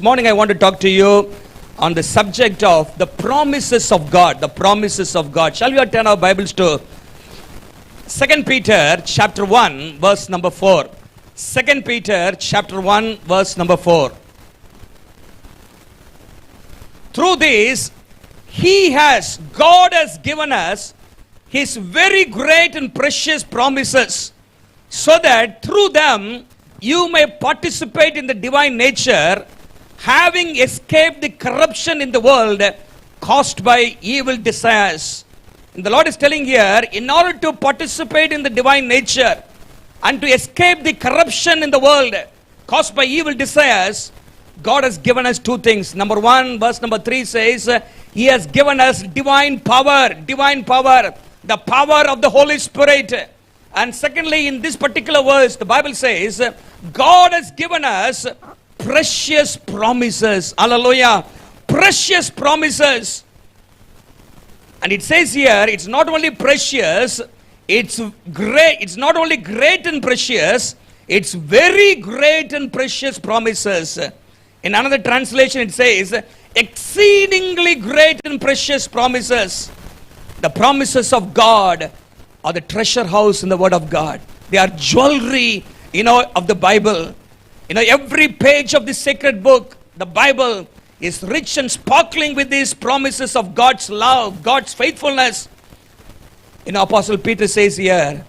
This morning I want to talk to you on the subject of the promises of God. The promises of God. Shall we turn our Bibles to 2 Peter chapter 1 verse number 4. 2 Peter chapter 1 verse number 4. Through this, God has given us His very great and precious promises, so that through them you may participate in the divine nature, having escaped the corruption in the world caused by evil desires. And the Lord is telling here, in order to participate in the divine nature and to escape the corruption in the world caused by evil desires, God has given us two things. Number one, verse number 3 says, He has given us divine power, the power of the Holy Spirit. And secondly, in this particular verse, the Bible says, God has given us precious promises. Hallelujah. Precious promises. And it says here, it's not only precious, it's great. It's not only great and precious, it's very great and precious promises. In another translation, it says, exceedingly great and precious promises. The promises of God are the treasure house in the Word of God. They are jewelry, of the Bible. Every page of the sacred book, the Bible, is rich and sparkling with these promises of God's love, God's faithfulness. Apostle Peter says here,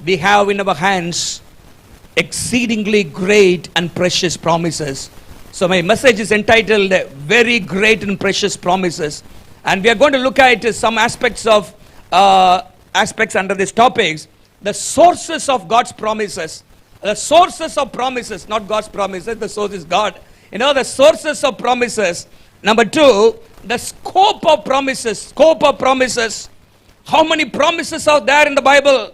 we have in our hands exceedingly great and precious promises. So my message is entitled, Very Great and Precious Promises. And we are going to look at some aspects under these topics. The sources of God's promises. The sources of promises, not God's promises, the source is God. The sources of promises. Number 2, the scope of promises. How many promises are there in the Bible?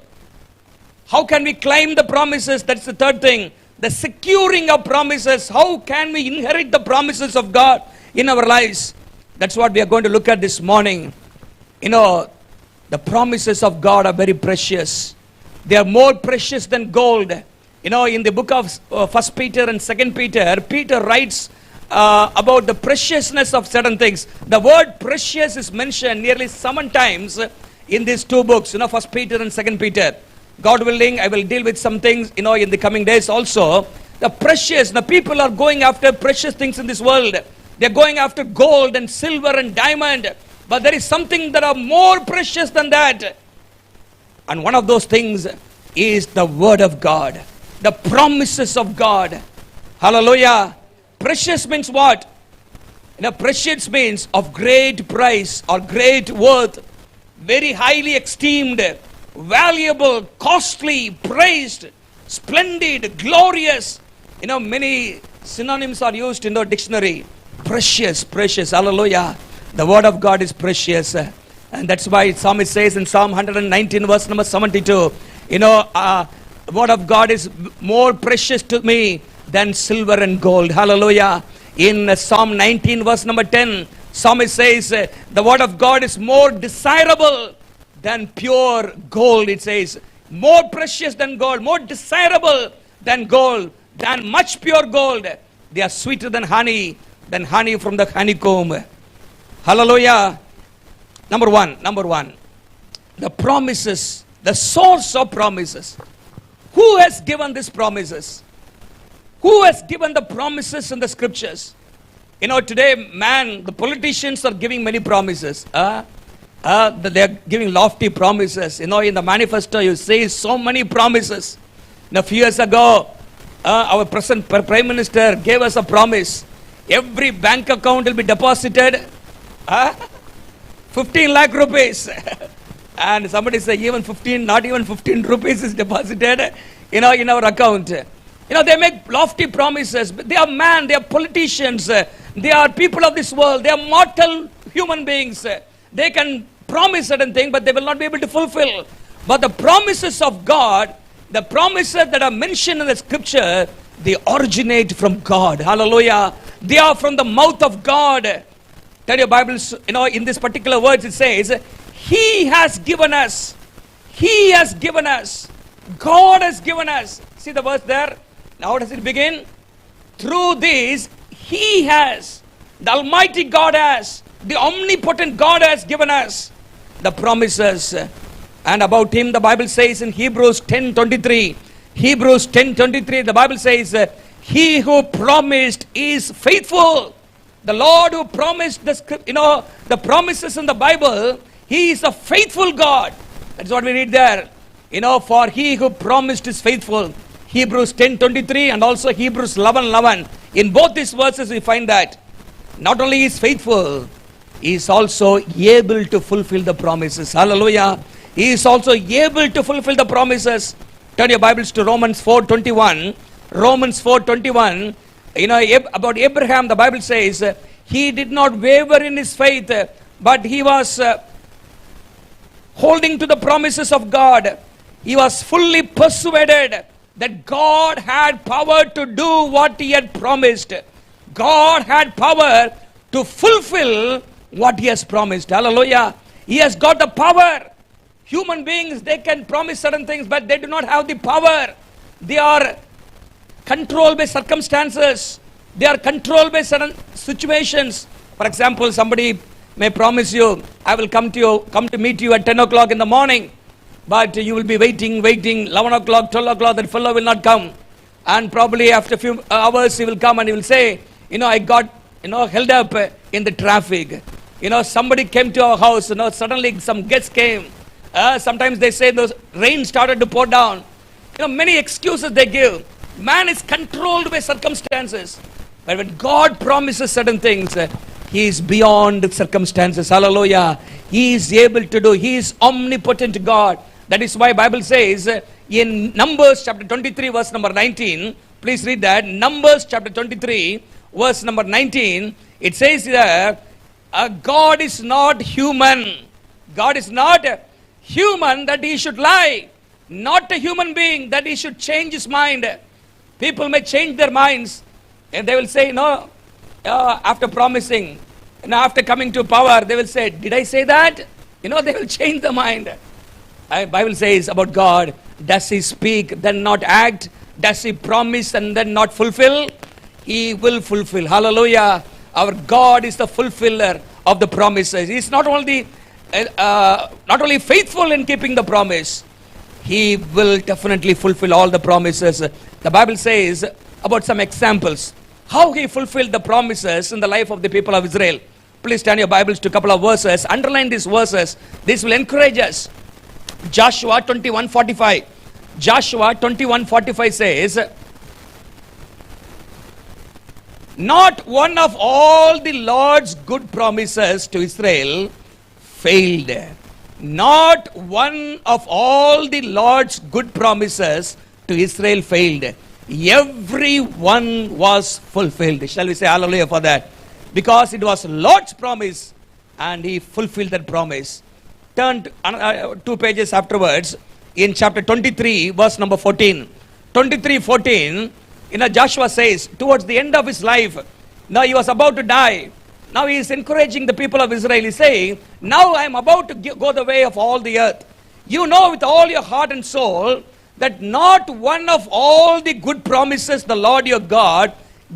How can we claim the promises? That's the third thing. The securing of promises. How can we inherit the promises of God in our lives? That's what we are going to look at this morning. The promises of God are very precious. They are more precious than gold. In the book of 1 Peter and 2 Peter, Peter writes about the preciousness of certain things. The word precious is mentioned nearly 7 times in these two books, 1 Peter and 2 Peter. God willing, I will deal with some things, in the coming days also. The precious, the people are going after precious things in this world. They're going after gold and silver and diamond. But there is something that are more precious than that. And one of those things is the Word of God. The promises of God. Hallelujah. Precious means what? Precious means of great price or great worth. Very highly esteemed, valuable, costly, praised, splendid, glorious. Many synonyms are used in the dictionary. Precious. Hallelujah. The Word of God is precious. And that's why Psalmist says in Psalm 119 verse number 72, the Word of God is more precious to me than silver and gold. Hallelujah. In Psalm 19 verse number 10, Psalmist says, the Word of God is more desirable than pure gold. It says, more precious than gold, more desirable than gold, than much pure gold. They are sweeter than honey from the honeycomb. Hallelujah. Number one, the promises, the source of promises. Who has given these promises? Who has given the promises in the scriptures? Today, the politicians are giving many promises. They are giving lofty promises. In the manifesto, you see so many promises. A few years ago, our present Prime Minister gave us a promise. Every bank account will be deposited 15 lakh rupees. And somebody say not even 15 rupees is deposited in our account. They make lofty promises. They are they are politicians. They are people of this world. They are mortal human beings. They can promise certain things, but they will not be able to fulfill. But the promises of God, the promises that are mentioned in the scripture, they originate from God. Hallelujah. They are from the mouth of God. Tell your Bibles, in this particular words it says, He has given us. God has given us. See the verse there? Now how does it begin? Through this, He has, the Almighty God has, the omnipotent God has given us the promises. And about him the Bible says in Hebrews 10:23, Hebrews 10:23, the Bible says, he who promised is faithful. The Lord who promised the promises in the Bible, he is a faithful God. That's what we read there. For he who promised is faithful. Hebrews 10:23 and also Hebrews 11:11. In both these verses we find that not only he is faithful, he is also able to fulfill the promises. Hallelujah. He is also able to fulfill the promises. Turn your Bibles to Romans 4:21. Romans 4:21. About Abraham, the Bible says, he did not waver in his faith, but he was holding to the promises of God. He was fully persuaded that God had power to do what he had promised. God had power to fulfill what he has promised. Hallelujah. He has got the power. Human beings, they can promise certain things, but they do not have the power. They are controlled by circumstances. They are controlled by certain situations. For example, somebody may promise you, I will come to meet you at 10 o'clock in the morning. But you will be waiting, 11 o'clock, 12 o'clock, that fellow will not come. And probably after a few hours he will come and he will say, I got, held up in the traffic. Somebody came to our house, suddenly some guests came. Sometimes they say those rain started to pour down. Many excuses they give. Man is controlled by circumstances. But when God promises certain things, he is beyond circumstances. Hallelujah. He is able to do. He is omnipotent God. That is why Bible says in Numbers chapter 23 verse number 19, please read that. Numbers chapter 23 verse number 19, it says there, God is not human. God is not human that he should lie. Not a human being that he should change his mind. People may change their minds and they will say, after promising, after coming to power, they will say, did I say that? They will change their mind. Bible says about God, does he speak then not act? Does he promise and then not fulfill? He will fulfill. Hallelujah. Our God is the fulfiller of the promises. He is not only faithful in keeping the promise, he will definitely fulfill all the promises. The Bible says about some examples how he fulfilled the promises in the life of the people of Israel. Please turn your Bibles to a couple of verses. Underline these verses. This will encourage us. Joshua 21:45. Joshua 21:45 says, not one of all the Lord's good promises to Israel failed. Not one of all the Lord's good promises to Israel failed. Every one was fulfilled. Shall we say hallelujah for that? Because it was Lord's promise and he fulfilled that promise. Turn to 2 pages afterwards in chapter 23 verse number 14. 23:14, Joshua says towards the end of his life, now he was about to die. Now he is encouraging the people of Israel. He is saying, now I am about to go the way of all the earth. You know with all your heart and soul that not one of all the good promises the Lord your God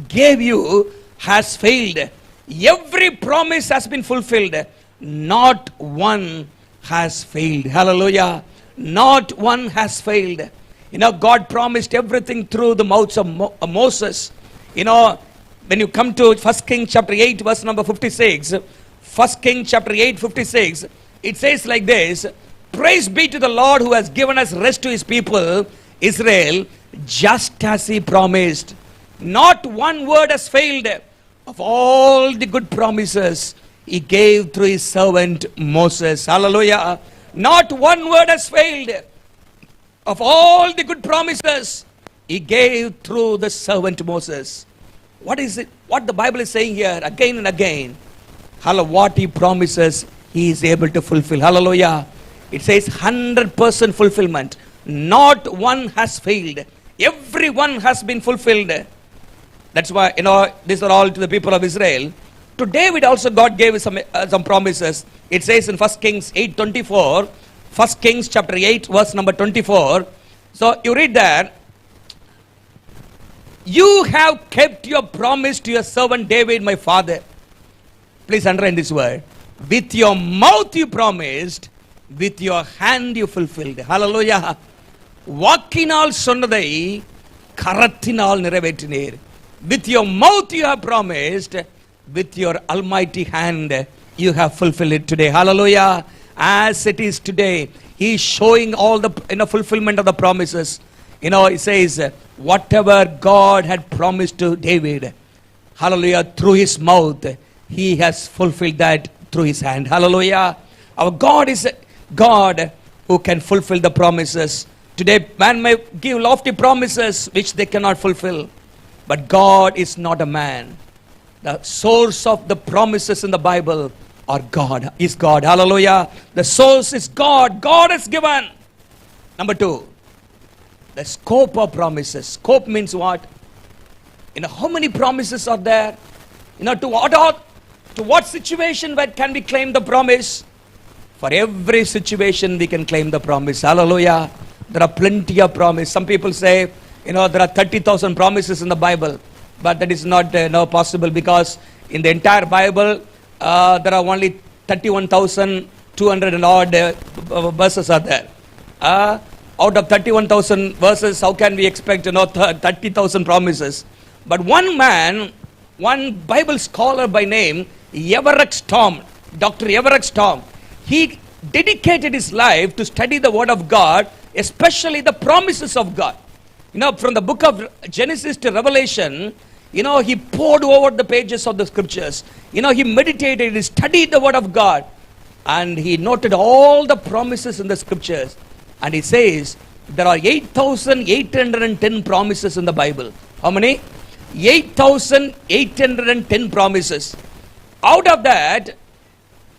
gave you has failed. Every promise has been fulfilled. Not one has failed. Hallelujah. Not one has failed. God promised everything through the mouths of Moses. When you come to 1 Kings chapter 8 verse number 56, 1 Kings chapter 8 56, it says like this, praise be to the Lord who has given us rest to his people, Israel, just as he promised. Not one word has failed of all the good promises he gave through his servant Moses. Hallelujah. Not one word has failed of all the good promises he gave through the servant Moses. What is it? What the Bible is saying here again and again? Hallelujah. What he promises, he is able to fulfill. Hallelujah. It says 100% fulfillment. Not one has failed. Every one has been fulfilled. That's why, these are all to the people of Israel. To David also God gave some promises. It says in 1 Kings 8:24, 1 Kings chapter 8 verse number 24. So you read there, You have kept your promise to your servant David, my father. Please underline this word. With your mouth you promised, with your hand you fulfilled. Hallelujah. வாக்கினால் சொன்னதை கரத்தினால் நிறைவேற்றினீர். With your mouth you have promised, with your almighty hand you have fulfilled it today. Hallelujah. As it is today, he is showing all the fulfillment of the promises. He says, whatever God had promised to David, hallelujah, through his mouth, he has fulfilled that through his hand. Hallelujah. Our God is a God who can fulfill the promises. Today, man may give lofty promises which they cannot fulfill. But God is not a man. The source of the promises in the Bible are God. Is God. Hallelujah. The source is God. God has given. Number 2. The scope of promises. Scope means what? How many promises are there? To what situation where can we claim the promise? For every situation we can claim the promise. Hallelujah. There are plenty of promises. Some people say, there are 30,000 promises in the Bible. But that is not possible, because in the entire Bible, there are only 31,200 and odd verses are there. Out of 31,000 verses, how can we expect 30,000 promises? But one man, one Bible scholar by name, Everett Storm, Dr. Everett Storm, he dedicated his life to study the Word of God, especially the promises of God. From the book of Genesis to Revelation, he poured over the pages of the scriptures. He meditated, he studied the Word of God, and he noted all the promises in the scriptures. And he says, there are 8,810 promises in the Bible. How many? 8,810 promises. Out of that,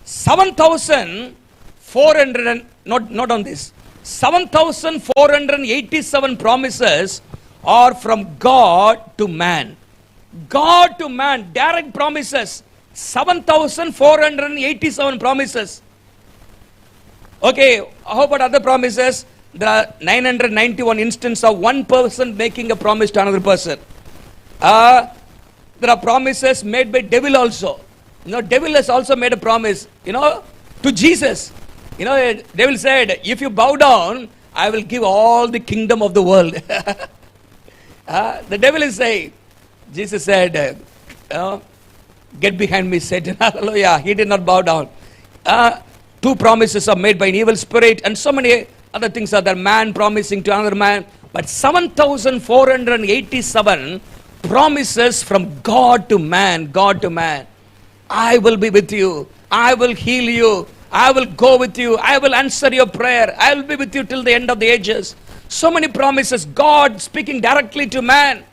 7,487 promises are from God to man. God to man, direct promises. 7,487 promises. Okay, how about other promises? There are 991 instances of one person making a promise to another person. There are promises made by devil also. Devil has also made a promise, to Jesus. Devil said, if you bow down, I will give all the kingdom of the world. The devil is saying, Jesus said, get behind me, Satan. Hallelujah. He did not bow down. 2 promises are made by an evil spirit, and so many other things are there. Man promising to another man. But 7,487 promises from God to man. God to man. I will be with you. I will heal you. I will go with you. I will answer your prayer. I will be with you till the end of the ages. So many promises. God speaking directly to man.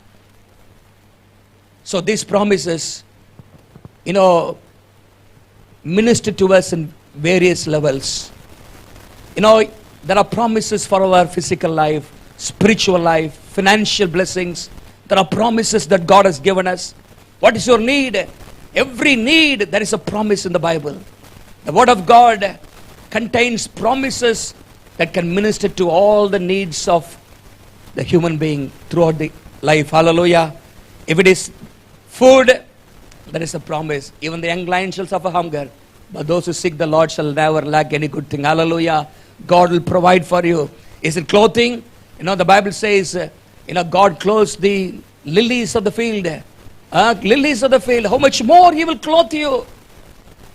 So these promises, minister to us in various levels. There are promises for our physical life, spiritual life, financial blessings. There are promises that God has given us. What is your need? Every need, there is a promise in the Bible. The Word of God contains promises that can minister to all the needs of the human being throughout the life. Hallelujah. If it is food, there is a promise. Even the young lion shall suffer hunger, but those who seek the Lord shall never lack any good thing. Hallelujah. God will provide for you. Is it clothing? The Bible says, God clothes the lilies of the field. Lilies of the field. How much more He will clothe you?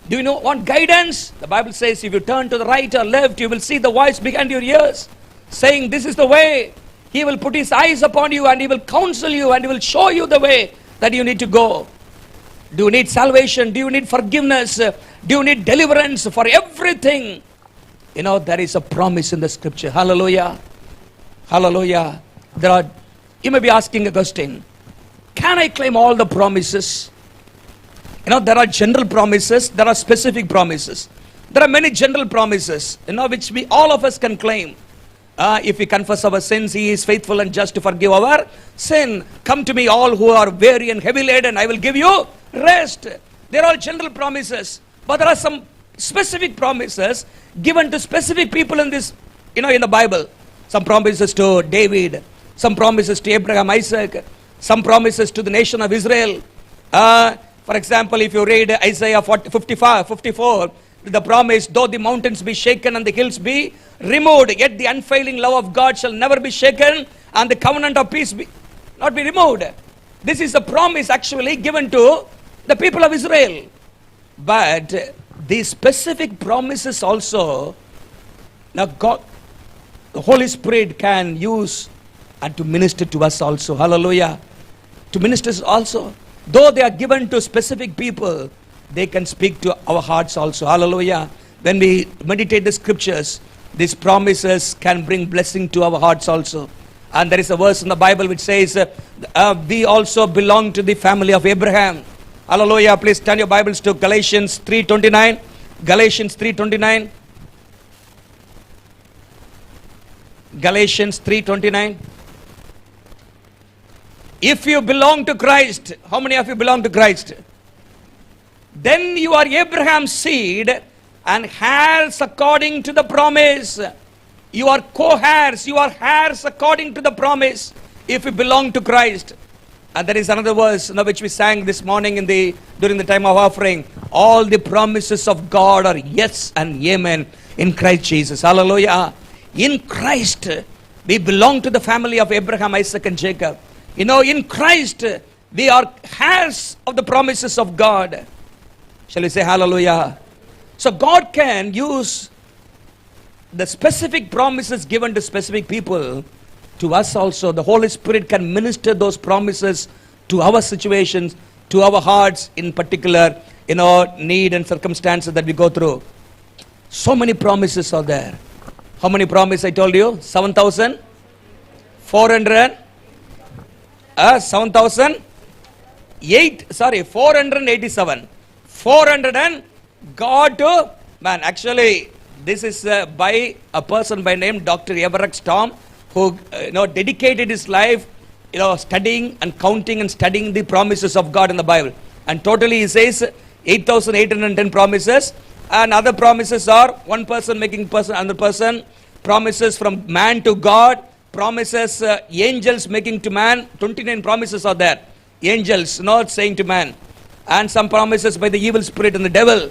Do you want guidance? The Bible says, if you turn to the right or left, you will see the voice behind your ears, saying, this is the way. He will put His eyes upon you, and He will counsel you, and He will show you the way that you need to go. Do you need salvation? Do you need forgiveness? Do you need deliverance? For everything, there is a promise in the scripture. Hallelujah. Hallelujah. You may be asking a question. Can I claim all the promises? There are general promises. There are specific promises. There are many general promises, which all of us can claim. If we confess our sins, He is faithful and just to forgive our sin. Come to me, all who are weary and heavy laden, I will give you rest. They are all general promises. But there are some specific promises given to specific people in this, in the Bible. Some promises to David, some promises to Abraham, Isaac, some promises to the nation of Israel. For example, if you read Isaiah 54, the promise, though the mountains be shaken and the hills be removed, yet the unfailing love of God shall never be shaken, and the covenant of peace not be removed. This is a promise actually given to the people of Israel. But these specific promises also, now God, the Holy Spirit can use and to minister to us also. Hallelujah. To minister also. Though they are given to specific people, they can speak to our hearts also. Hallelujah. When we meditate the scriptures, these promises can bring blessing to our hearts also. And there is a verse in the Bible which says, we also belong to the family of Abraham. Hallelujah. Please turn your Bibles to Galatians 3:29. Galatians 3:29. Galatians 3:29. If you belong to Christ, how many of you belong to Christ? Then you are Abraham's seed and heirs according to the promise. You are co-heirs, you are heirs according to the promise if you belong to Christ. And there is another verse which we sang this morning during the time of offering. All the promises of God are yes and amen in Christ Jesus. Hallelujah. In Christ, we belong to the family of Abraham, Isaac and Jacob. In Christ, we are heirs of the promises of God. Shall we say hallelujah? So God can use the specific promises given to specific people to us also. The Holy Spirit can minister those promises to our situations, to our hearts in particular, need and circumstances that we go through. So many promises are there. How many promises I told you? 7,400. 487. 400 and God to man. Actually, this is by a person by name Dr. Everett Storm, who dedicated his life studying and counting and studying the promises of God in the Bible. And totally he says 8,810 promises, and other promises are one person making another person, promises from man to God, promises angels making to man. 29 promises are there. Angels not saying to man, and some promises by the evil spirit and the devil.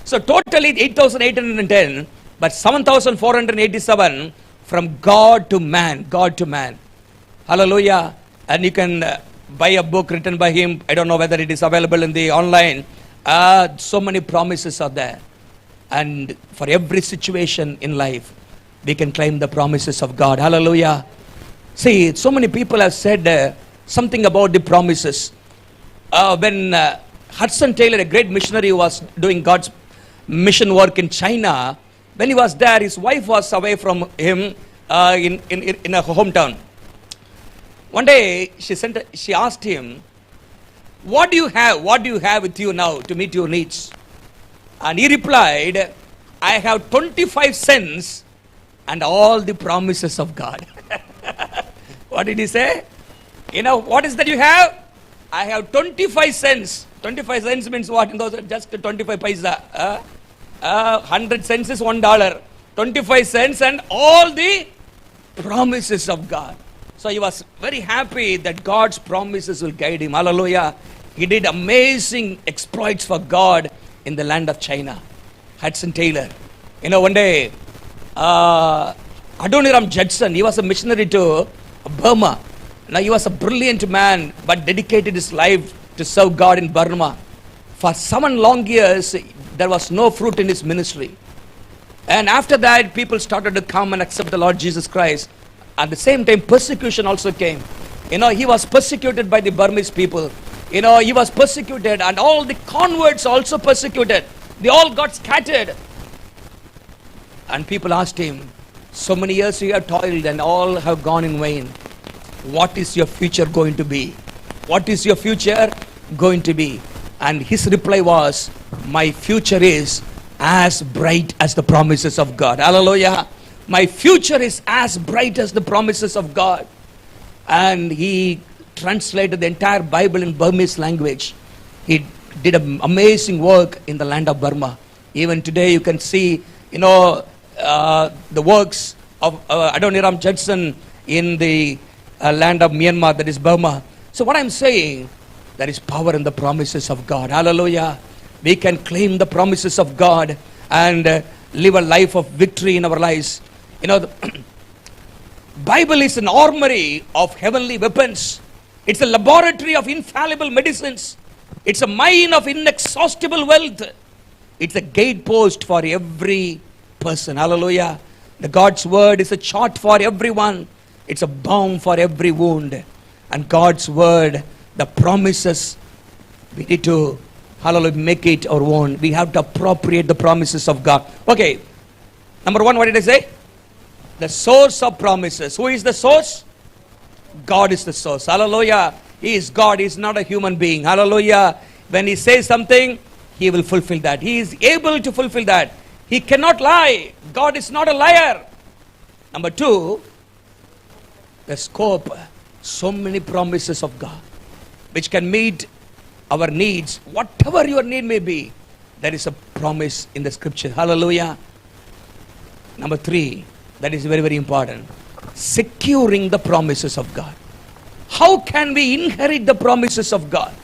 So totally 8,810, but 7,487 from God to man. God to man. Hallelujah. And you can buy a book written by him. I don't know whether it is available in the online. So many promises are there. And for every situation in life, we can claim the promises of God. Hallelujah. See, so many people have said something about the promises. When Hudson Taylor, a great missionary who was doing God's mission work in China, when he was there, his wife was away from him in a hometown. One day, she asked him, what do you have with you now to meet your needs? And he replied, I have 25 cents and all the promises of God. What did he say? What is that you have? I have 25 cents. 25 cents means what? In those just 25 paisa. 100 cents is $1. 25 cents and all the promises of God. So he was very happy that God's promises will guide him. Hallelujah. He did amazing exploits for God in the land of China. Hudson Taylor. One day, Adoniram Judson, he was a missionary to Burma. Now he was a brilliant man, but dedicated his life to serve God in Burma. For 7 long years, there was no fruit in his ministry. And after that, people started to come and accept the Lord Jesus Christ. At the same time, persecution also came. He was persecuted by the Burmese people. He was persecuted, and all the converts also persecuted. They all got scattered. And people asked him, so many years you have toiled and all have gone in vain. What is your future going to be? What is your future going to be? And his reply was, my future is as bright as the promises of God. Hallelujah. My future is as bright as the promises of God. And he translated the entire Bible in Burmese language. He did an amazing work in the land of Burma. Even today you can see, the works of Adoniram Judson in the land of Myanmar, that is Burma. So what I'm saying, there is power in the promises of God. Hallelujah. We can claim the promises of God and live a life of victory in our lives. You know, the Bible is an armory of heavenly weapons. It's a laboratory of infallible medicines. It's a mine of inexhaustible wealth. It's a gatepost for every person. Hallelujah. The God's word is a chart for everyone. It's a balm for every wound. And God's word, the promises, we need to, hallelujah, make it our own. We have to appropriate the promises of God. Okay. Number one, what did I say? The source of promises. Who is the source? God is the source. Hallelujah. He is God. He is not a human being. Hallelujah. When He says something, He will fulfill that. He is able to fulfill that. He cannot lie. God is not a liar. Number two, the scope. So many promises of God which can meet our needs. Whatever your need may be, there is a promise in the scripture. Hallelujah. Number three, that is very, very important. Securing the promises of God. How can we inherit the promises of God?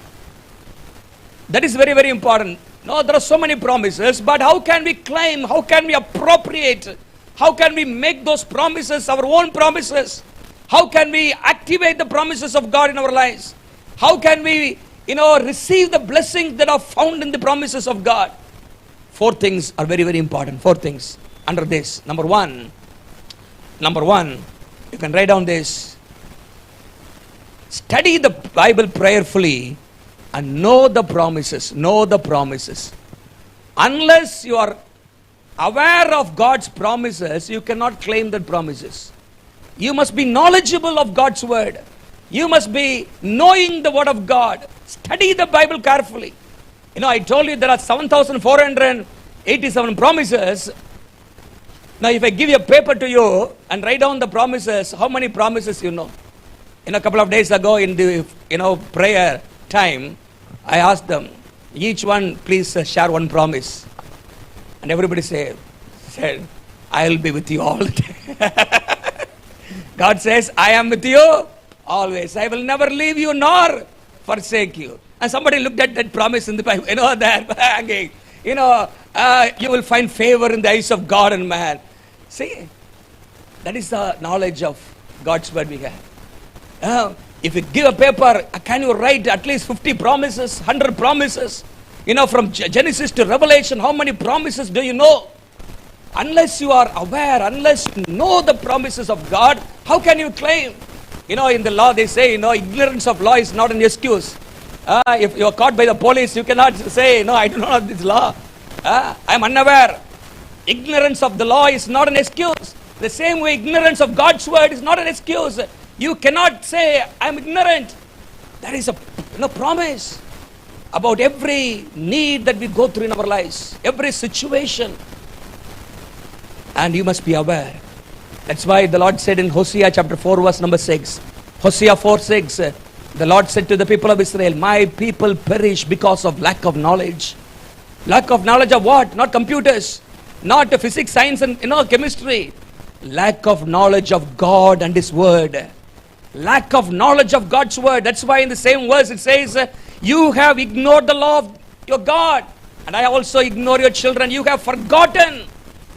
That is very, very important. No, there are so many promises, but how can we claim? How can we appropriate? How can we make those promises our own promises? How can we activate the promises of God in our lives? How can we, receive the blessings that are found in the promises of God? Four things are very, very important. Four things under this. Number one, you can write down this. Study the Bible prayerfully and know the promises. Know the promises. Unless you are aware of God's promises, you cannot claim the promises. You must be knowledgeable of God's word. You must be knowing the word of God. Study the Bible carefully. I told you there are 7,487 promises. Now if I give you a paper to you and write down the promises, how many promises you know? A couple of days ago in the prayer time, I asked them, each one please share one promise. And everybody said, I'll be with you all the time. God says, I am with you always. I will never leave you nor forsake you. And somebody looked at that promise in the Bible, there hanging. You will find favor in the eyes of God and man. See, that is the knowledge of God's word we have. If you give a paper, can you write at least 50 promises, 100 promises? From Genesis to Revelation, how many promises do you know? Unless you are aware, unless you know the promises of God, how can you claim? In the law they say, ignorance of law is not an excuse. If you are caught by the police, you cannot say, I do not know this law. I am unaware. Ignorance of the law is not an excuse. The same way ignorance of God's word is not an excuse. You cannot say, I am ignorant. There is a promise about every need that we go through in our lives, every situation. And you must be aware. That's why the Lord said in Hosea chapter 4 verse number 6. Hosea 4:6. The Lord said to the people of Israel, my people perish because of lack of knowledge. Lack of knowledge of what? Not computers. Not physics, science and chemistry. Lack of knowledge of God and His word. Lack of knowledge of God's word. That's why in the same verse it says, you have ignored the law of your God. And I also ignore your children. You have forgotten.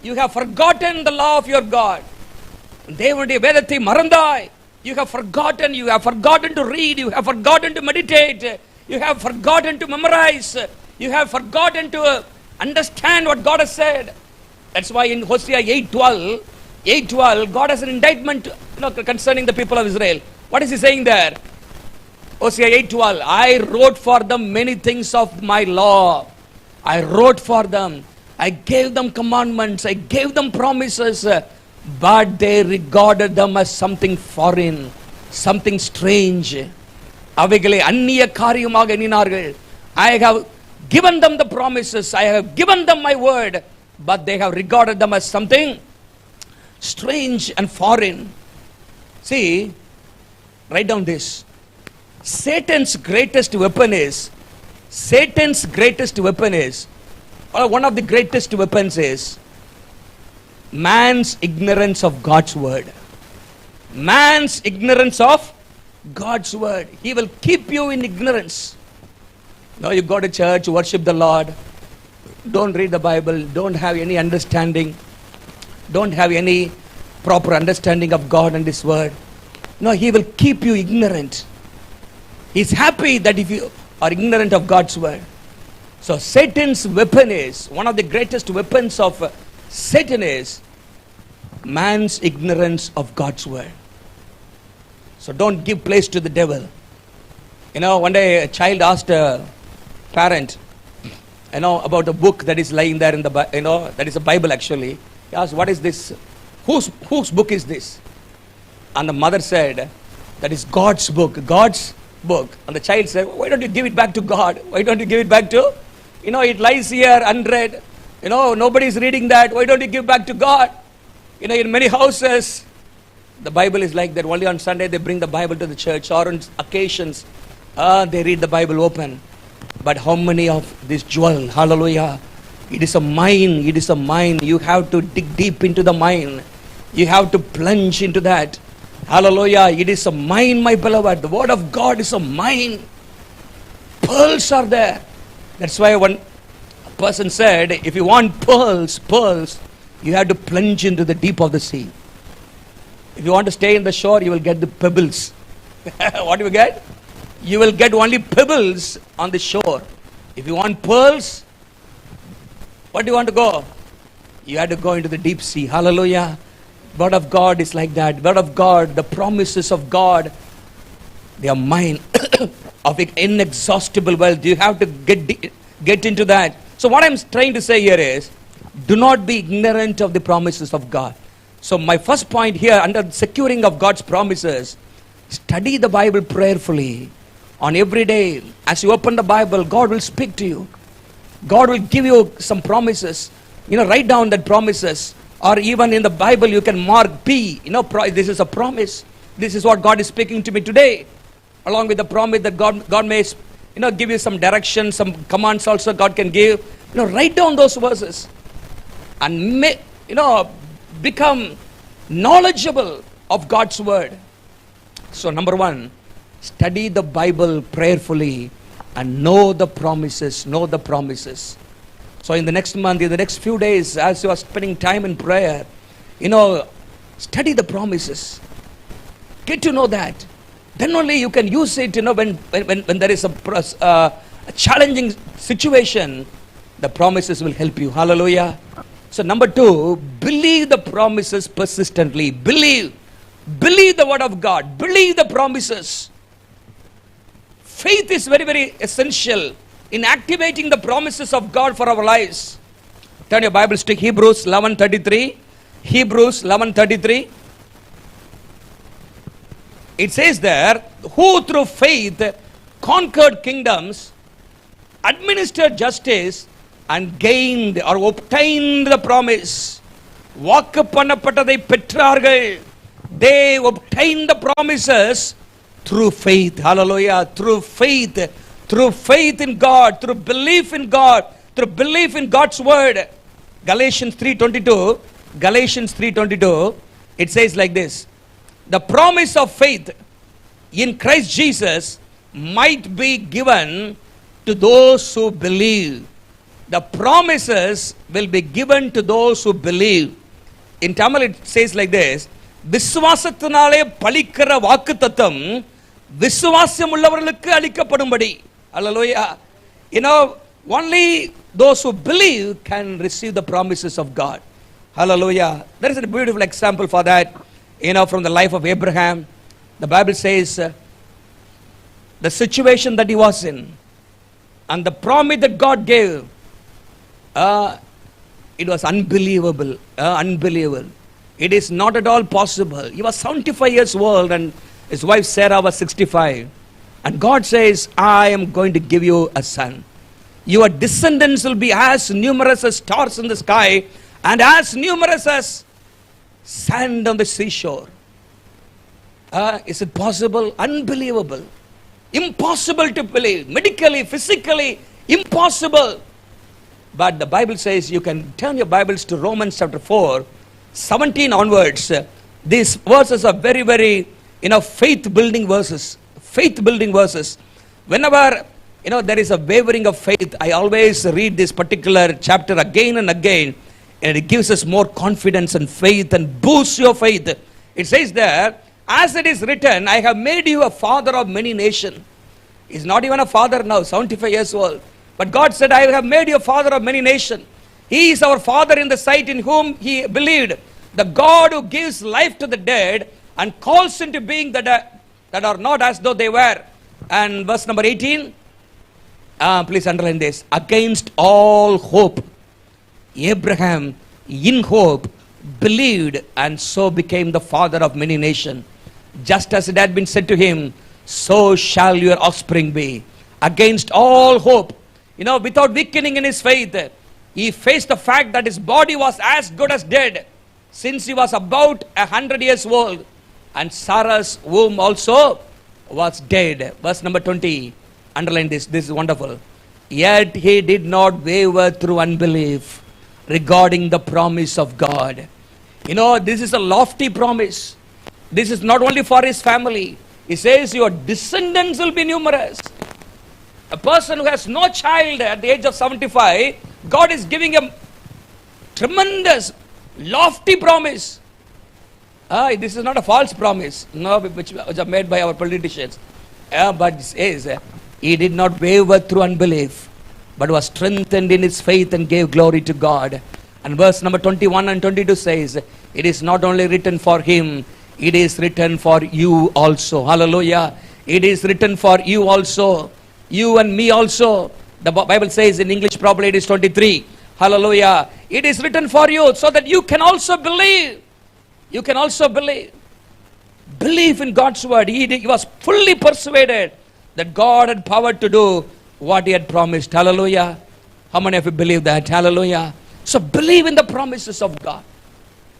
You have forgotten the law of your God. Devanuடைய வேதத்தை மறந்தாய். You have forgotten to read, you have forgotten to meditate, you have forgotten to memorize, you have forgotten to understand what God has said. That's why in Hosea 8:12, God has an indictment concerning the people of Israel. What is He saying there? Hosea 8:12, I wrote for them many things of my law. I wrote for them. I gave them commandments. I gave them promises. But they regarded them as something foreign, something strange. அவைகளை அந்நிய காரியமாக எண்ணினார்கள். I have given them the promises. I have given them my word. But they have regarded them as something strange and foreign. See, write down this. Satan's greatest weapon is, one of the greatest weapons is man's ignorance of God's word. Man's ignorance of God's word. He will keep you in ignorance. Now you go to church, worship the Lord, don't read the Bible, don't have any understanding, don't have any proper understanding of God and His word. No, He will keep you ignorant. He's happy that if you are ignorant of God's word. So Satan's weapon is, one of the greatest weapons of Satan is man's ignorance of God's word. So don't give place to the devil. You know, one day a child asked a parent, about a book that is lying there in the, that is a Bible actually. He asked, what is this? Whose book is this? And the mother said, that is God's book, God's book. And the child said, why don't you give it back to God? Why don't you give it back to, it lies here unread. Nobody is reading that. Why don't you give back to God? In many houses, the Bible is like that. Only on Sunday they bring the Bible to the church, or on occasions they read the Bible open. But how many of this jewel, hallelujah, it is a mine, it is a mine. You have to dig deep into the mine. You have to plunge into that. Hallelujah, it is a mine, my beloved. The word of God is a mine. Pearls are there. That's why one person said, if you want pearls, you have to plunge into the deep of the sea. If you want to stay in the shore, you will get the pebbles. What do you get? You will get only pebbles on the shore. If you want pearls, what do you want to go? You have to go into the deep sea. Hallelujah. Word of God is like that. Word of God, the promises of God, they are mine of inexhaustible wealth. You have to get into that. So what I'm trying to say here is, do not be ignorant of the promises of God. So my first point here, under securing of God's promises, study the Bible prayerfully. On every day, as you open the Bible, God will speak to you. God will give you some promises. Write down that promises. Or even in the Bible, you can mark P. This is a promise. This is what God is speaking to me today. Along with the promise that God may, give you some direction, some commands also God can give. Write down those verses. And become knowledgeable of God's word. So number one, study the Bible prayerfully and know the promises. Know the promises. So in the next month, in the next few days, as you are spending time in prayer, study the promises. Get to know that. Then only you can use it, when there is a challenging situation, the promises will help you. Hallelujah. So number two, believe the promises persistently. Believe the word of God. Believe the promises. Faith is very, very essential in activating the promises of God for our lives. Turn your Bibles to Hebrews 11:33. Hebrews 11:33. It says there, who through faith conquered kingdoms, administered justice, and gained or obtained the promise. வாக்கு பண்ணப்பட்டதை பெற்றார்கள். They obtained the promises through faith. Hallelujah. Through faith in God, through belief in God, through belief in God's word. Galatians 3:22, it says like this, the promise of faith in Christ Jesus might be given to those who believe. The promises will be given to those who believe. In Tamil it says like this, விசுவாசத்தினாலே பலிக்கிற வாக்குத்தத்தம் விசுவாசம் உள்ளவர்களுக்கு அளிக்கப்படும்படி. Hallelujah. Only those who believe can receive the promises of God. Hallelujah. There is a beautiful example for that, from the life of Abraham. The Bible says the situation that he was in and the promise that God gave, it was unbelievable. Unbelievable. It is not at all possible. He was 75 years old and his wife Sarah was 65. And God says, I am going to give you a son. Your descendants will be as numerous as stars in the sky and as numerous as sand on the seashore. Is it possible? Unbelievable. Impossible to believe. Medically, physically, impossible. But the Bible says, you can turn your Bibles to Romans chapter 4, 17 onwards. These verses are very, very, faith building verses. Faith building verses. Whenever, there is a wavering of faith, I always read this particular chapter again and again, and it gives us more confidence and faith and boosts your faith. It says there, as it is written, I have made you a father of many nations. He's not even a father now, 75 years old. But God said, I have made you a father of many nations. He is our father in the sight in whom he believed. The God who gives life to the dead and calls into being the dead that are not as though they were. And verse number 18, please underline this. Against all hope, Abraham in hope believed and so became the father of many nations. Just as it had been said to him, so shall your offspring be. Against all hope, without weakening in his faith, he faced the fact that his body was as good as dead since he was about 100 years old, and Sarah's womb also was dead. Verse number 20, underline this is wonderful. Yet he did not waver through unbelief regarding the promise of God. This is a lofty promise. This is not only for his family. He says your descendants will be numerous. A person who has no child at the age of 75, God is giving a tremendous, lofty promise. This is not a false promise, no, which are made by our politicians. But it says, he did not waver through unbelief, but was strengthened in his faith and gave glory to God. And verse number 21 and 22 says, it is not only written for him, it is written for you also. Hallelujah. It is written for you also. You and me also. The Bible says in English probably it is 23. Hallelujah. It is written for you so that you can also believe. You can also believe. Believe in God's word. He was fully persuaded that God had power to do what he had promised. Hallelujah. How many of you believe that? Hallelujah. So believe in the promises of God.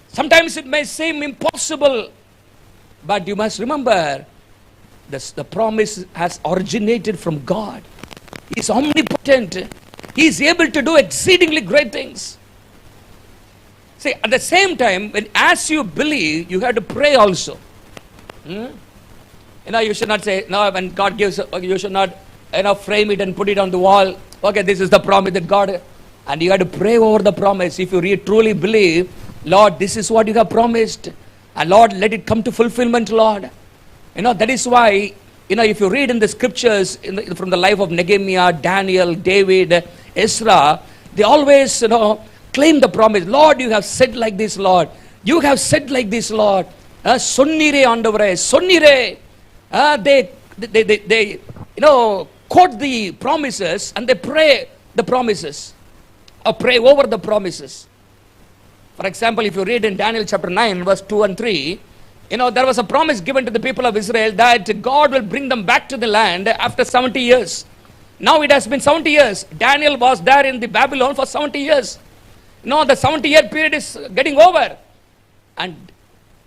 Sometimes it may seem impossible, but you must remember the promise has originated from God. He is omnipotent. He is able to do exceedingly great things. See, at the same time, as you believe, you have to pray also. You should not say, no, when God gives, you should not frame it and put it on the wall. Okay, this is the promise that God, and you have to pray over the promise. If you truly believe, Lord, this is what you have promised, and Lord, let it come to fulfillment, Lord. That is why, if you read in the scriptures from the life of Nehemiah, Daniel, David, Ezra, they always, claim the promise. Lord, you have said like this, Lord. You have said like this, Lord. Sonnire andavare, sonnire. They quote the promises and they pray the promises, or pray over the promises. For example, if you read in Daniel chapter 9, verse 2 and 3, there was a promise given to the people of Israel that God will bring them back to the land after 70 years. Now it has been 70 years. Daniel was there in the Babylon for 70 years. The 70-year period is getting over. And,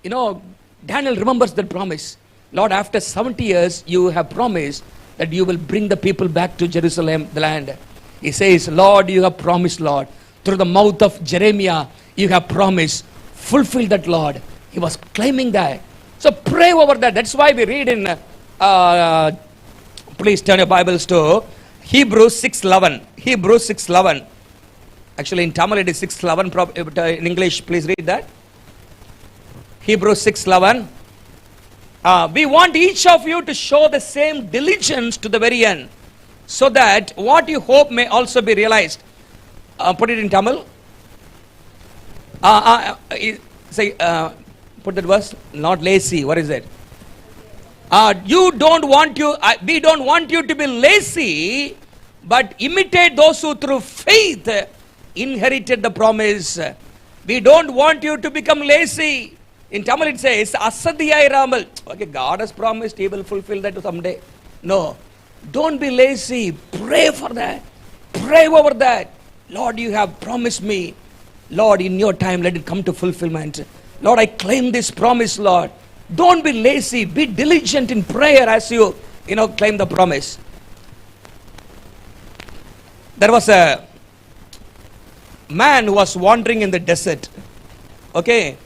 Daniel remembers that promise. Lord, after 70 years, you have promised that you will bring the people back to Jerusalem, the land. He says, Lord, you have promised, Lord. Through the mouth of Jeremiah, you have promised. Fulfill that, Lord. He was claiming that. So pray over that. That's why we read in, please turn your Bibles to Hebrews 6:11. Hebrews 6:11. Actually, in Tamil it is 6:11. In English, please read that. Hebrews 6:11. We want each of you to show the same diligence to the very end, so that what you hope may also be realized. Put it in Tamil. Put that verse. Not lazy. What is it? We don't want you to be lazy, but imitate those who through faith inherited the promise. We don't want you to become lazy. In Tamil it says, Asadiyai Ramal. Okay, God has promised he will fulfill that someday. No. Don't be lazy. Pray for that. Pray over that. Lord, you have promised me. Lord, in your time, let it come to fulfillment. Lord, I claim this promise, Lord. Don't be lazy. Be diligent in prayer as you claim the promise. There was a man who was wandering in the desert. Okay.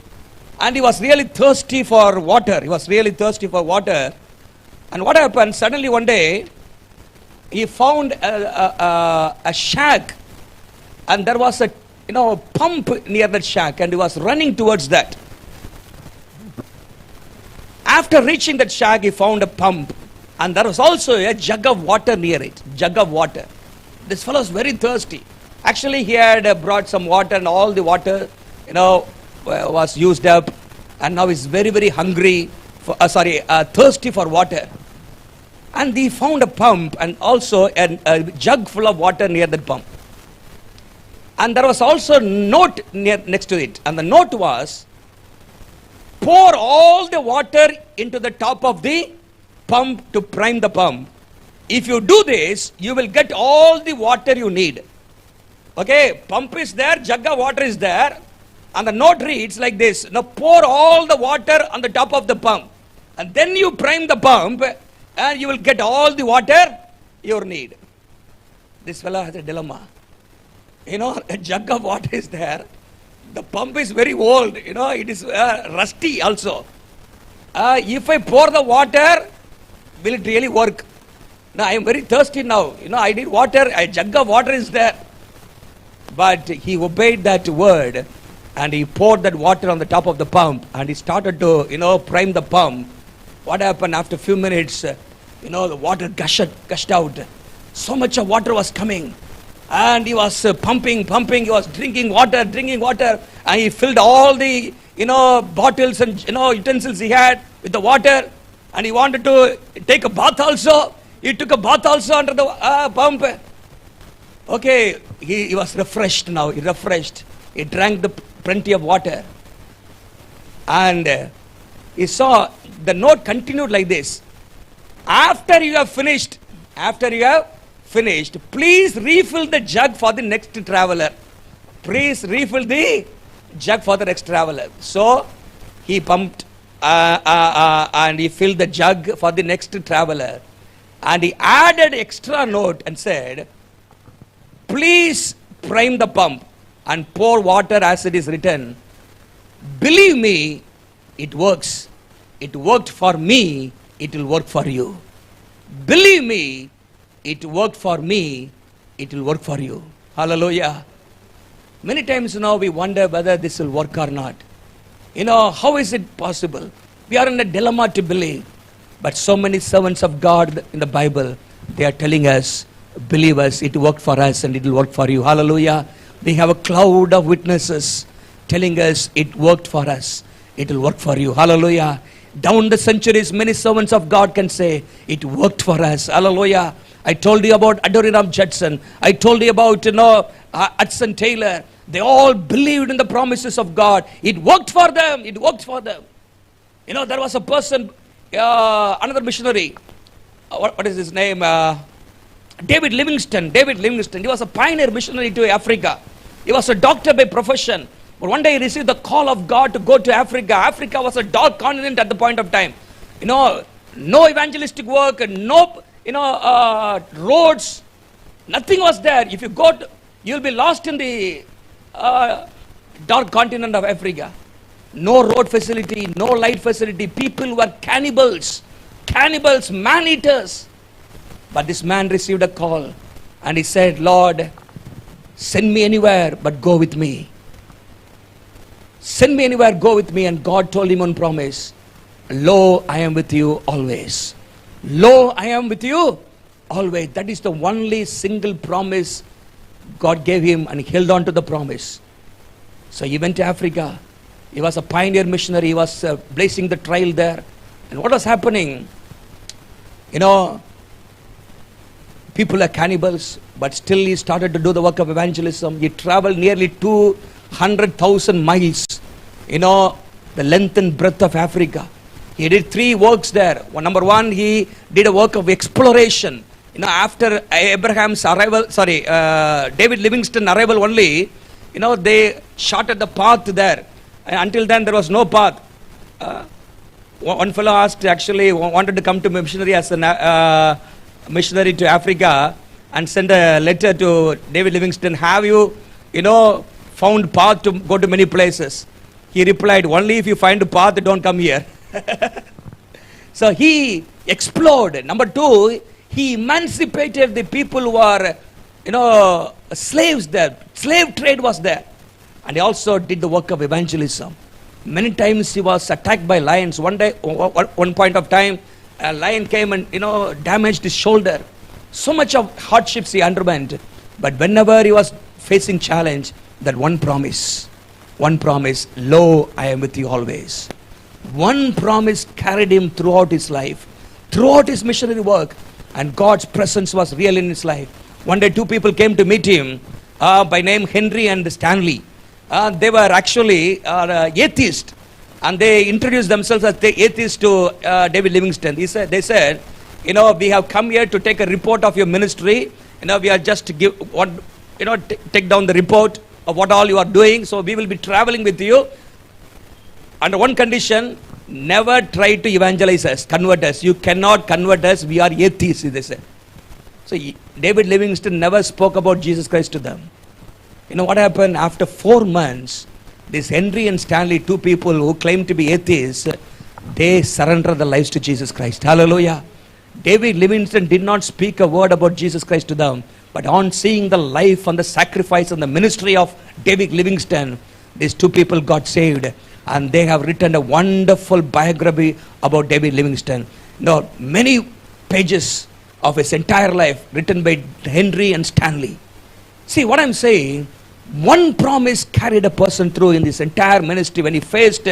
And he was really thirsty for water. He was really thirsty for water. And what happened? Suddenly one day, he found a shack, and there was a pump near that shack, and he was running towards that. After reaching that shack, he found a pump, and there was also a jug of water near it. Jug of water. This fellow was very thirsty. Actually, he had brought some water, and all the water, was used up, and now he's very, very hungry, thirsty for water. And he found a pump and also a jug full of water near that pump. And there was also a note next to it. And the note was, pour all the water into the top of the pump to prime the pump. If you do this, you will get all the water you need. Okay, pump is there, jug of water is there. And the note reads like this. Now pour all the water on the top of the pump. And then you prime the pump, and you will get all the water you need. This fellow has a dilemma. A jug of water is there. The pump is very old. It is rusty also. If I pour the water, will it really work? Now I am very thirsty now. I need water. A jug of water is there. But he obeyed that word, and he poured that water on the top of the pump, and he started to, prime the pump. What happened after a few minutes? The water gushed out. So much of water was coming. And he was pumping. He was drinking water. And he filled all the, bottles and, utensils he had with the water. And he wanted to take a bath also. He took a bath also under the pump. Okay, he was refreshed now. He drank plenty of water. And he saw the note continued like this. After you have finished, please refill the jug for the next traveler. Please refill the jug for the next traveler. So he pumped and he filled the jug for the next traveler. And he added extra note and said, please prime the pump and pour water as it is written. Believe me, it works. It worked for me, it will work for you. Believe me, it worked for me, it will work for you. Hallelujah. Many times now we wonder whether this will work or not. How is it possible? We are in a dilemma to believe. But so many servants of God in the Bible, they are telling us, believe us, it worked for us and it will work for you. Hallelujah. We have a cloud of witnesses telling us it worked for us, it will work for you. Hallelujah. Down the centuries, many servants of God can say, it worked for us. Hallelujah. I told you about Adoniram Judson. I told you about, Hudson Taylor. They all believed in the promises of God. It worked for them. There was a person, another missionary. What is his name? David Livingstone. He was a pioneer missionary to Africa. He was a doctor by profession. But one day he received the call of God to go to Africa. Africa was a dark continent at the point of time. No evangelistic work, no roads, nothing was there. If you go, you'll be lost in the dark continent of Africa. No road facility, no light facility. People were cannibals, man-eaters. But this man received a call and he said, Lord, send me anywhere but go with me. Send me anywhere, go with me. And God told him on promise, lo, I am with you always. Lo, I am with you always. That is the only single promise God gave him, and he held on to the promise. So he went to Africa. He was a pioneer missionary. He was blazing the trail there. And what was happening? People are cannibals, but still he started to do the work of evangelism. He traveled nearly 200,000 miles, the length and breadth of Africa. He did 3 works there. Number 1, he did a work of exploration. After Abraham's arrival, David Livingstone arrival only, they charted the path there. And until then, there was no path. One fellow wanted to come to missionary as a missionary to Africa and send a letter to David Livingstone. Have you, found path to go to many places? He replied, only if you find a path, don't come here. So he explored. Number two, he emancipated the people who are, slaves there. Slave trade was there. And he also did the work of evangelism. Many times he was attacked by lions. One point of time, a lion came and, damaged his shoulder. So much of hardships he underwent. But whenever he was facing challenge, that one promise, lo, I am with you always. One promise carried him throughout his life, throughout his missionary work, and God's presence was real in his life. One day, two people came to meet him by name Henry and Stanley. They were actually atheists, and they introduced themselves as the atheists to David Livingstone. They said, we have come here to take a report of your ministry. We are just to take down the report of what all you are doing. So we will be traveling with you. Under one condition, never try to evangelize us, convert us. You cannot convert us. We are atheists, they said. So David Livingstone never spoke about Jesus Christ to them. You know what happened? After 4 months, this Henry and Stanley, two people who claimed to be atheists, they surrendered their lives to Jesus Christ. Hallelujah. David Livingstone did not speak a word about Jesus Christ to them, but on seeing the life and the sacrifice and the ministry of David Livingstone, these two people got saved, and they have written a wonderful biography about David Livingstone. Many pages of his entire life written by Henry and Stanley. See what I'm saying? One promise carried a person through in this entire ministry when he faced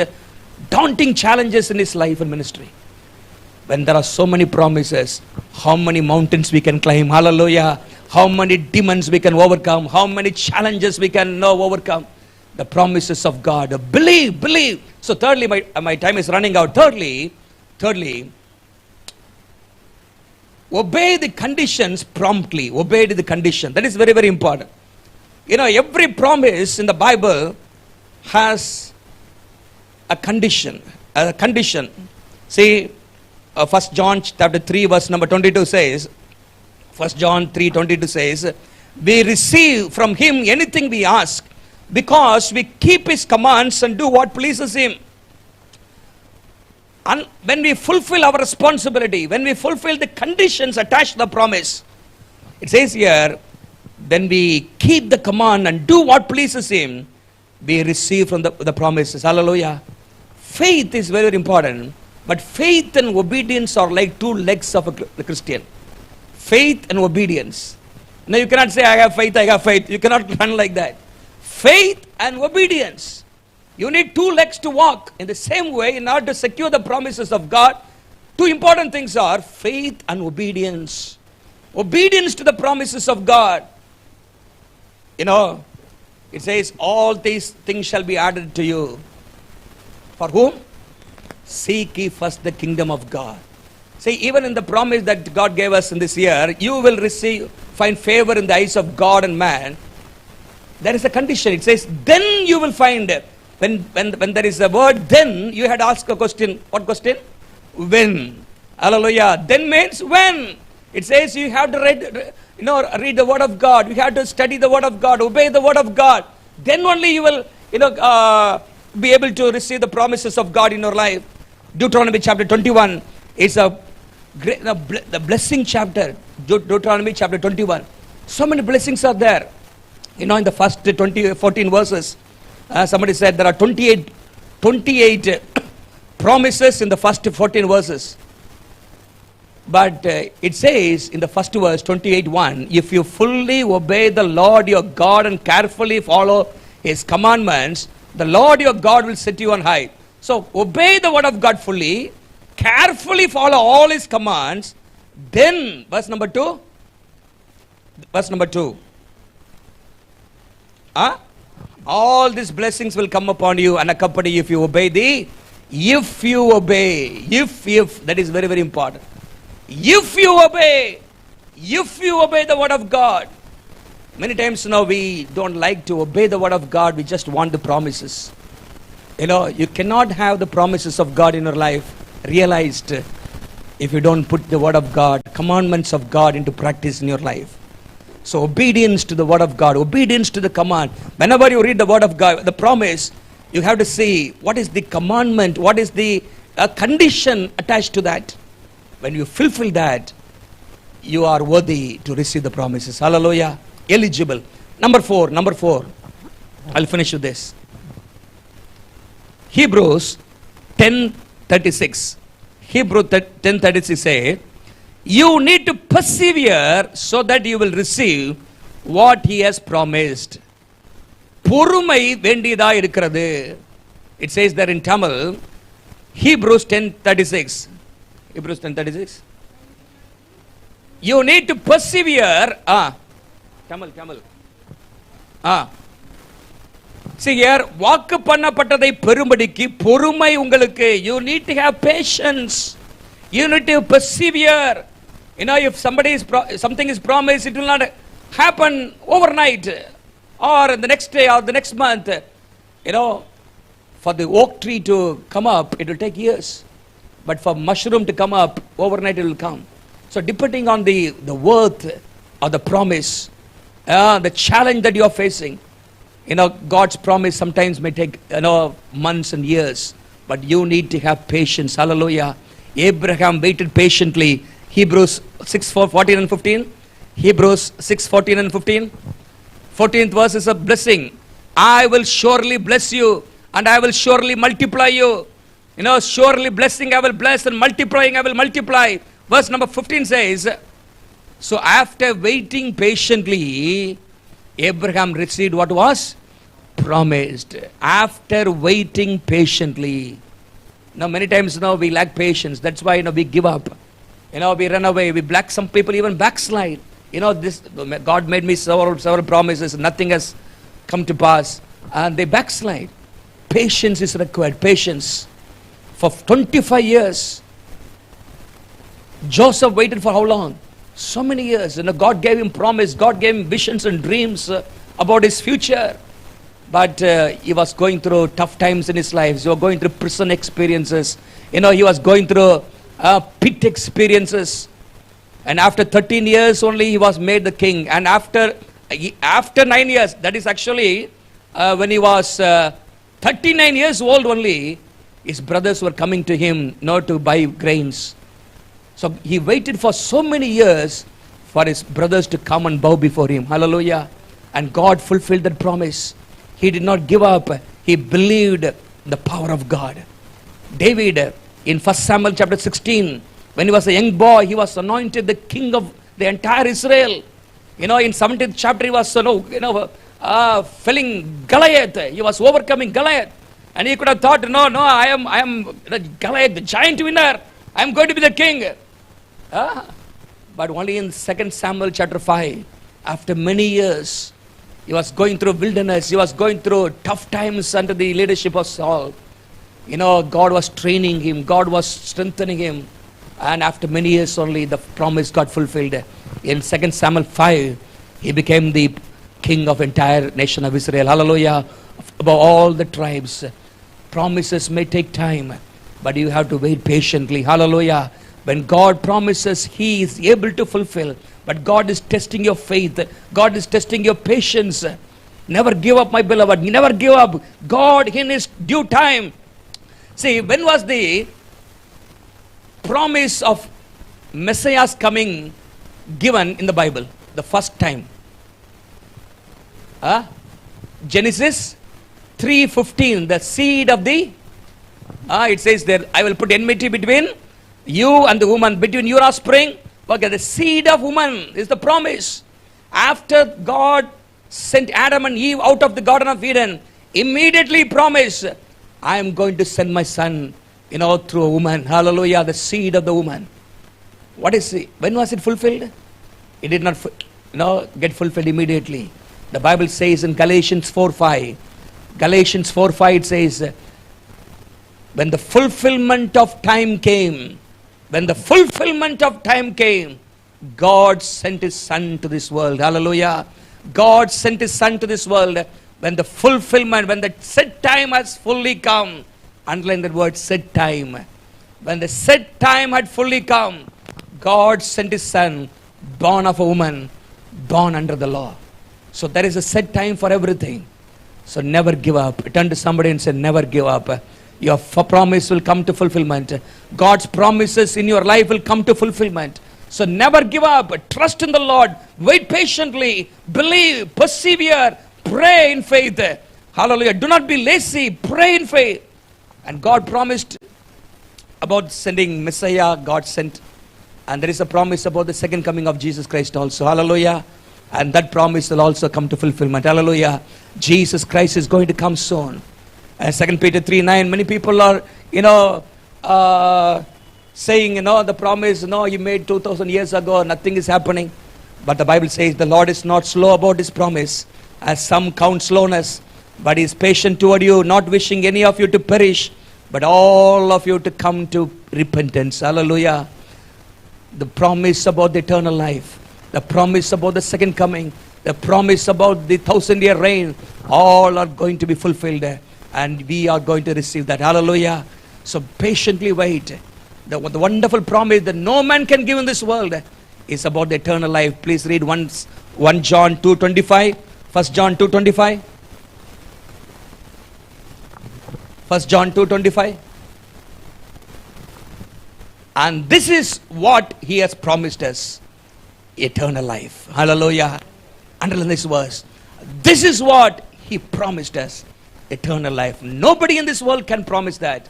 daunting challenges in his life and ministry. When there are so many promises, how many mountains we can climb, hallelujah, how many demons we can overcome, how many challenges we can overcome. The promises of God. Believe. So thirdly, my time is running out. Thirdly, obey the conditions promptly. Obey the condition. That is very, very important. Every promise in the Bible has a condition. See, 1 John chapter 3 verse number 22 says, 1 John 3:22 says, we receive from him anything we ask, because we keep his commands and do what pleases him. And when we fulfill our responsibility, when we fulfill the conditions attached to the promise, it says here, when we keep the command and do what pleases him, we receive from the promises. Hallelujah. Faith is very, very important. But faith and obedience are like two legs of a Christian. Faith and obedience. Now you cannot say, I have faith. You cannot run like that. Faith and obedience. You need two legs to walk. In the same way, in order to secure the promises of God, two important things are faith and obedience. Obedience to the promises of God. It says, all these things shall be added to you. For whom? Seek ye first the kingdom of God. See, even in the promise that God gave us in this year, you will find favor in the eyes of God and man. There is a condition. It says, then you will find it. When there is a word, then, you had asked a question. What question? When. Hallelujah. Then means when. It says you have to read the word of God. You have to study the word of God. Obey the word of God. Then only you will, be able to receive the promises of God in your life. Deuteronomy chapter 21 is the blessing chapter. Deuteronomy chapter 21. So many blessings are there. In the first 14 verses, somebody said there are 28 promises in the first 14 verses. But it says in the first verse, 28:1, if you fully obey the Lord your God and carefully follow his commandments, the Lord your God will set you on high. So obey the word of God fully, carefully follow all his commands. Then, verse number 2. All these blessings will come upon you and accompany you if you obey if you obey, that is very, very important. If you obey the word of God. Many times now we don't like to obey the word of God. We just want the promises. You cannot have the promises of God in your life realized if you don't put the word of God, commandments of God into practice in your life. So obedience to the word of God, obedience to the command. Whenever you read the word of God, the promise, You have to see what is the commandment, what is the condition attached to that. When you fulfill that, you are worthy to receive the promises. Hallelujah. Eligible. Number four. I'll finish with this. Hebrews 10:36. Hebrews 10:36 say, you need to persevere so that you will receive what he has promised. பொறுமை வேண்டியதா இருக்கிறது. It says there in Tamil, Hebrews 10:36. Hebrews 10:36. You need to persevere. Tamil. See here, வாக்கு பண்ணப்பட்டதை பெறும்படிக்கு பொறுமை உங்களுக்கு. You need to have patience. You need to persevere. You know, if something is promised, it will not happen overnight or the next day or the next month. You know, for the oak tree to come up, it will take years. But for mushroom to come up, overnight it will come. So depending on the worth or the promise, the challenge that you are facing, you know, God's promise sometimes may take, you know, months and years. But you need to have patience. Hallelujah. Abraham waited patiently. Hebrews 6:14 and 15. Hebrews 6:14 and 15. 14th verse is a blessing. I will surely bless you and I will surely multiply you. You know, surely blessing I will bless and multiplying I will multiply. Verse number 15 says, so after waiting patiently, Abraham received what was promised. After waiting patiently. Now many times, you know, we lack patience. That's why, you know, we give up. You know, we run away. Some people even backslide. You know, God made me several promises. Nothing has come to pass. And they backslide. Patience is required. Patience. For 25 years. Joseph waited for how long? So many years. You know, God gave him promise. God gave him visions and dreams about his future. But he was going through tough times in his life. He was going through prison experiences. You know, he was going through pit experiences. And after 13 years only, he was made the king. And after 9 years, that is actually when he was 39 years old only, his brothers were coming to him, you know, to buy grains. So he waited for so many years for his brothers to come and bow before him. Hallelujah. And God fulfilled that promise. He did not give up. He believed the power of God. David, in 1 Samuel chapter 16, when he was a young boy, he was anointed the king of the entire Israel. You know, in 17th chapter, he was, felling Goliath. He was overcoming Goliath. And he could have thought, no, I am the Goliath, the giant winner. I am going to be the king. But only in 2 Samuel chapter 5, after many years, he was going through wilderness. He was going through tough times under the leadership of Saul. You know, God was training him. God was strengthening him. And after many years only, the promise got fulfilled. In 2 Samuel 5, he became the king of entire nation of Israel. Hallelujah. Above all the tribes. Promises may take time, but you have to wait patiently. Hallelujah. When God promises, he is able to fulfill. But God is testing your faith. God is testing your patience. Never give up, my beloved. Never give up. God in his due time. See, when was the promise of Messiah's coming given in the Bible? The first time. Genesis 3:15. The seed of the... it says there, I will put enmity between you and the woman, between your offspring. Okay, the seed of woman is the promise. After God sent Adam and Eve out of the Garden of Eden, immediately promised, I am going to send my son, you know, through a woman. Hallelujah, the seed of the woman. What is it? When was it fulfilled? It did not, get fulfilled immediately. The Bible says in Galatians 4:5, Galatians 4:5 it says, when the fulfillment of time came, God sent his son to this world. Hallelujah. God sent his son to this world. When the fulfillment, when the set time has fully come, underline that word, set time. When the set time had fully come, God sent his son, born of a woman, born under the law. So there is a set time for everything. So never give up. Turn to somebody and say, never give up. Your promise will come to fulfillment. God's promises in your life will come to fulfillment. So never give up. Trust in the Lord. Wait patiently. Believe. Persevere. Pray in faith. Hallelujah. Do not be lazy. Pray in faith. And God promised about sending Messiah. God sent. And there is a promise about the second coming of Jesus Christ also. Hallelujah. And that promise will also come to fulfillment. Hallelujah. Jesus Christ is going to come soon. And 2 Peter 3:9, many people are, saying, the promise, you made 2000 years ago, nothing is happening. But the Bible says the Lord is not slow about his promise, as some count slowness, but he is patient toward you, not wishing any of you to perish, but all of you to come to repentance. Hallelujah. The promise about the eternal life, the promise about the second coming, the promise about the 1,000-year reign, all are going to be fulfilled, and we are going to receive that. Hallelujah. So patiently wait. The wonderful promise that no man can give in this world is about the eternal life. Please read 1 John 2:25. 1 John 2:25. 1 John 2:25. And this is what he has promised us. Eternal life. Hallelujah. Underline this verse. This is what he promised us. Eternal life. Nobody in this world can promise that.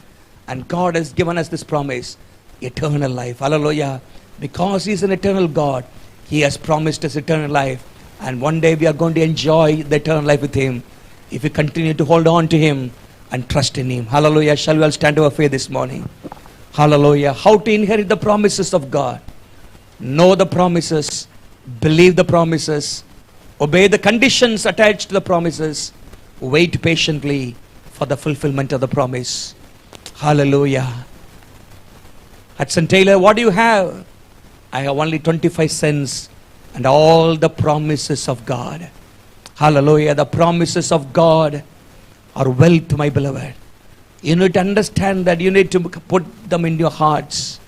And God has given us this promise. Eternal life. Hallelujah. Because he is an eternal God, he has promised us eternal life. And one day we are going to enjoy the eternal life with him, if we continue to hold on to him and trust in him. Hallelujah. Shall we all stand to our faith this morning? Hallelujah. How to inherit the promises of God. Know the promises. Believe the promises. Obey the conditions attached to the promises. Wait patiently for the fulfillment of the promise. Hallelujah. Hudson Taylor, what do you have? I have only 25 cents and all the promises of God. Hallelujah. The promises of God are wealth, my beloved. You need to understand that. You need to put them in your hearts.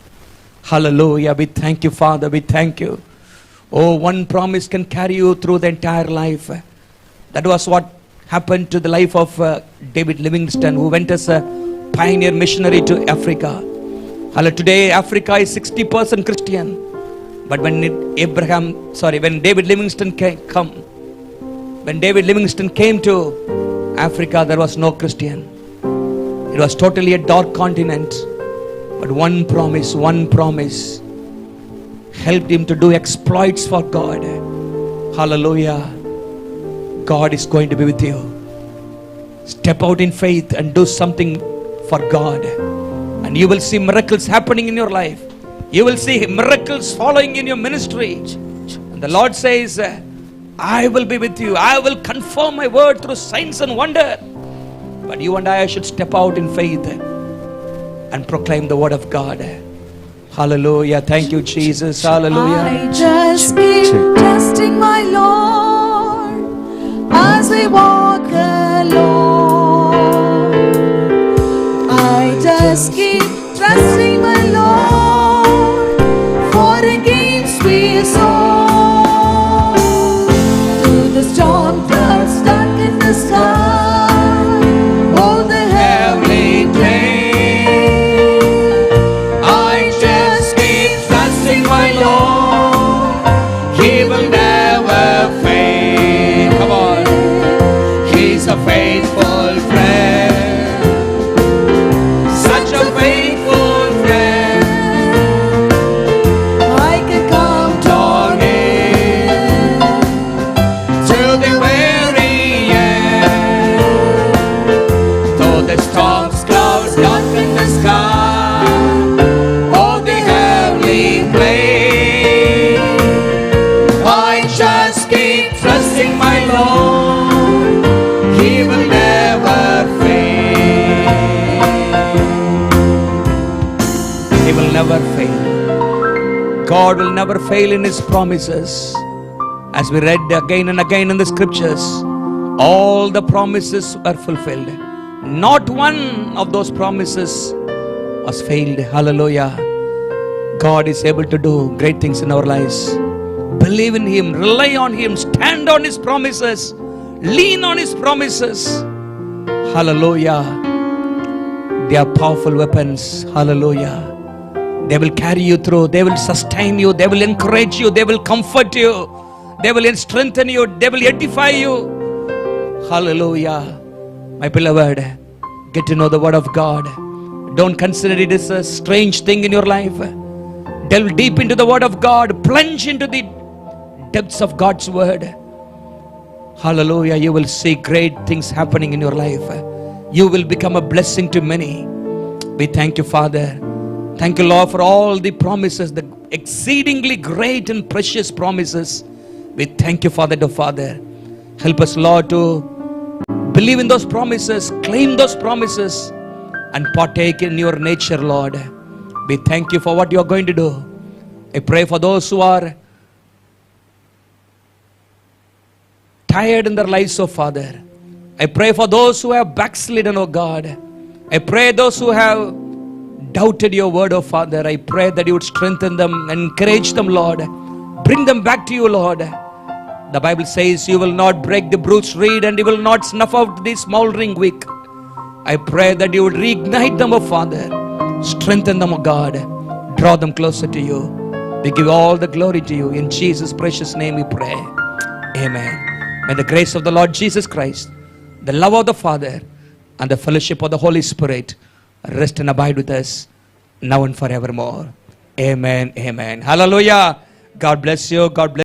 Hallelujah. We thank you, Father. We thank you. Oh, one promise can carry you through the entire life. That was what happened to the life of David Livingstone, who went as a pioneer missionary to Africa. Today Africa is 60% Christian. But when David Livingstone came to Africa, there was no Christian. It was totally a dark continent. But one promise helped him to do exploits for God. Hallelujah. God is going to be with you. Step out in faith and do something for God. And you will see miracles happening in your life. You will see miracles following in your ministry. And the Lord says, I will be with you. I will confirm my word through signs and wonder. But you and I should step out in faith and proclaim the word of God. Hallelujah. Thank you, Jesus. Hallelujah. I just keep trusting my Lord as we walk along. I just keep trusting my Lord for the games we saw. Through the storm clouds dark in the sky, oh the heavenly plain, I just keep trusting my Lord. He will never fail. Come on. He's a faithful friend. Such a faithful friend. I can count on him till the very end. Though the storms clouds darken the sky, oh the heavenly plain, I just keep trusting my Lord. He will never fail. He will never fail. God will never fail in his promises. As we read again and again in the scriptures, all the promises are fulfilled. Not one of those promises was failed. Hallelujah. God is able to do great things in our lives. Believe in him, rely on him, stand on his promises. Lean on His promises. Hallelujah. They are powerful weapons. Hallelujah. They will carry you through. They will sustain you. They will encourage you. They will comfort you. They will strengthen you. They will edify you. Hallelujah. My beloved, get to know the Word of God. Don't consider it as a strange thing in your life. Delve deep into the Word of God. Plunge into the depths of God's Word. Hallelujah. You will see great things happening in your life. You will become a blessing to many. We thank you, Father. Thank you, Lord, for all the promises, the exceedingly great and precious promises. We thank you, Father, to Father. Help us, Lord, to believe in those promises, claim those promises, and partake in your nature, Lord. We thank you for what you are going to do. I pray for those who are tired in their lives, oh Father. I pray for those who have backslidden, oh God. I pray those who have doubted your word, oh Father. I pray that you would strengthen them, encourage them, Lord. Bring them back to you, Lord. The Bible says you will not break the bruised reed and you will not snuff out the smoldering wick. I pray that you would reignite them, oh Father. Strengthen them, oh God. Draw them closer to you. We give all the glory to you. In Jesus' precious name we pray. Amen. May the grace of the Lord Jesus Christ, the love of the Father, and the fellowship of the Holy Spirit rest and abide with us now and forevermore. Amen. Amen. Hallelujah. God bless you. God bless you.